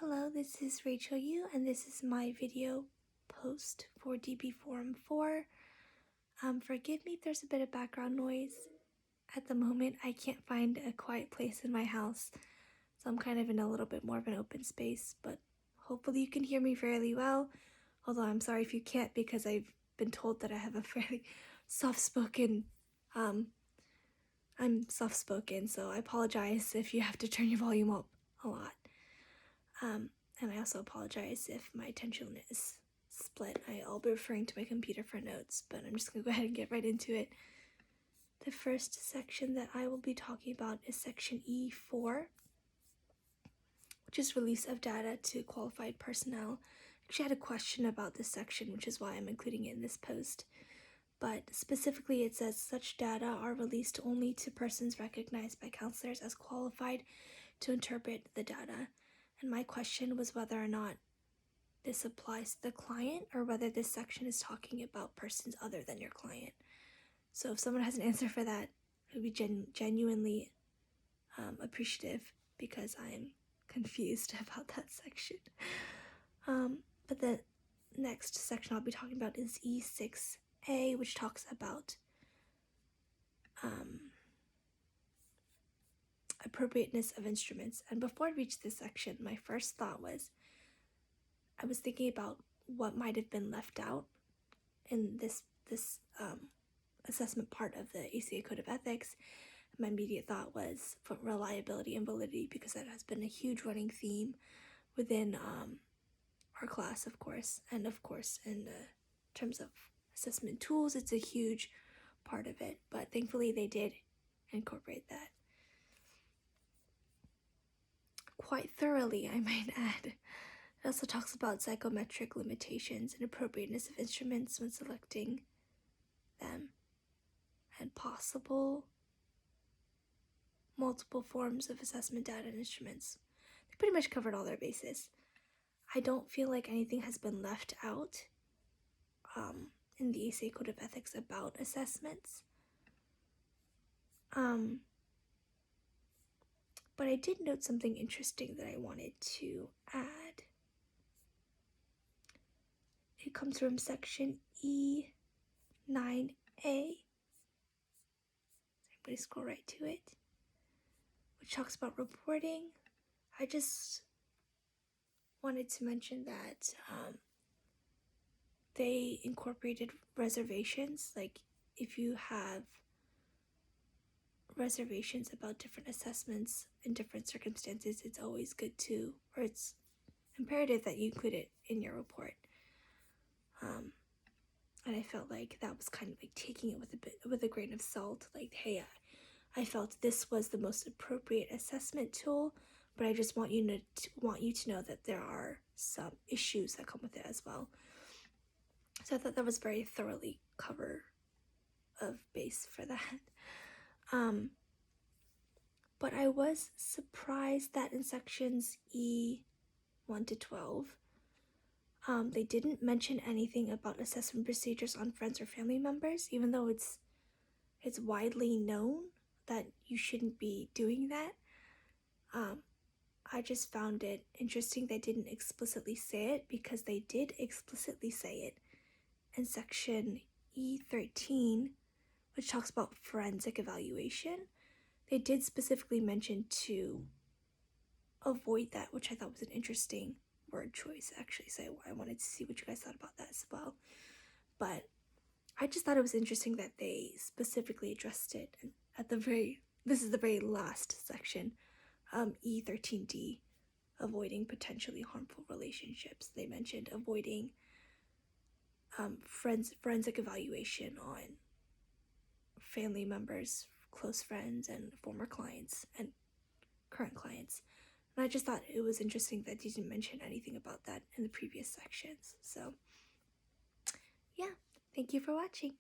Hello, this is Rachel Yu, and this is my video post for DB Forum 4. Forgive me if there's a bit of background noise. At the moment, I can't find a quiet place in my house, so I'm kind of in a little bit more of an open space, but hopefully you can hear me fairly well, although I'm sorry if you can't because I've been told that I have a fairly soft-spoken, I'm soft-spoken, so I apologize if you have to turn your volume up a lot. And I also apologize if my attention is split. I'll be referring to my computer for notes, but I'm just going to go ahead and get right into it. The first section that I will be talking about is section E4, which is release of data to qualified personnel. Actually, I had a question about this section, which is why I'm including it in this post. But specifically, it says such data are released only to persons recognized by counselors as qualified to interpret the data. And my question was whether or not this applies to the client or whether this section is talking about persons other than your client. So if someone has an answer for that, I would be genuinely appreciative because I'm confused about that section. But the next section I'll be talking about is E6A, which talks about appropriateness of instruments. And before I reached this section, my first thought was I was thinking about what might have been left out in this assessment part of the ACA Code of Ethics. My immediate thought was for reliability and validity, because that has been a huge running theme within our class, of course, and of course in terms of assessment tools, it's a huge part of it, but thankfully they did incorporate that quite thoroughly, I might add. It also talks about psychometric limitations and appropriateness of instruments when selecting them, and possible multiple forms of assessment data and instruments. They pretty much covered all their bases. I don't feel like anything has been left out in the ACA Code of Ethics about assessments. But I did note something interesting that I wanted to add. It comes from section E9A. Everybody scroll right to it, which talks about reporting. I just wanted to mention that they incorporated reservations. Like if you have reservations about different assessments in different circumstances, it's always good to, or it's imperative that you include it in your report. And I felt like that was kind of like taking it with a grain of salt. Like, hey, I felt this was the most appropriate assessment tool, but I just want you to know that there are some issues that come with it as well. So I thought that was very thoroughly cover of base for that. But I was surprised that in sections E1 to 12, they didn't mention anything about assessment procedures on friends or family members, even though it's widely known that you shouldn't be doing that. I just found it interesting they didn't explicitly say it, because they did explicitly say it in section E13, which talks about forensic evaluation. They did specifically mention to avoid that, which I thought was an interesting word choice, actually. So I wanted to see what you guys thought about that as well. But I just thought it was interesting that they specifically addressed it at this is the very last section, E13D, avoiding potentially harmful relationships. They mentioned avoiding forensic evaluation on family members, close friends, and former clients and current clients. And I just thought it was interesting that you didn't mention anything about that in the previous sections. So yeah, thank you for watching.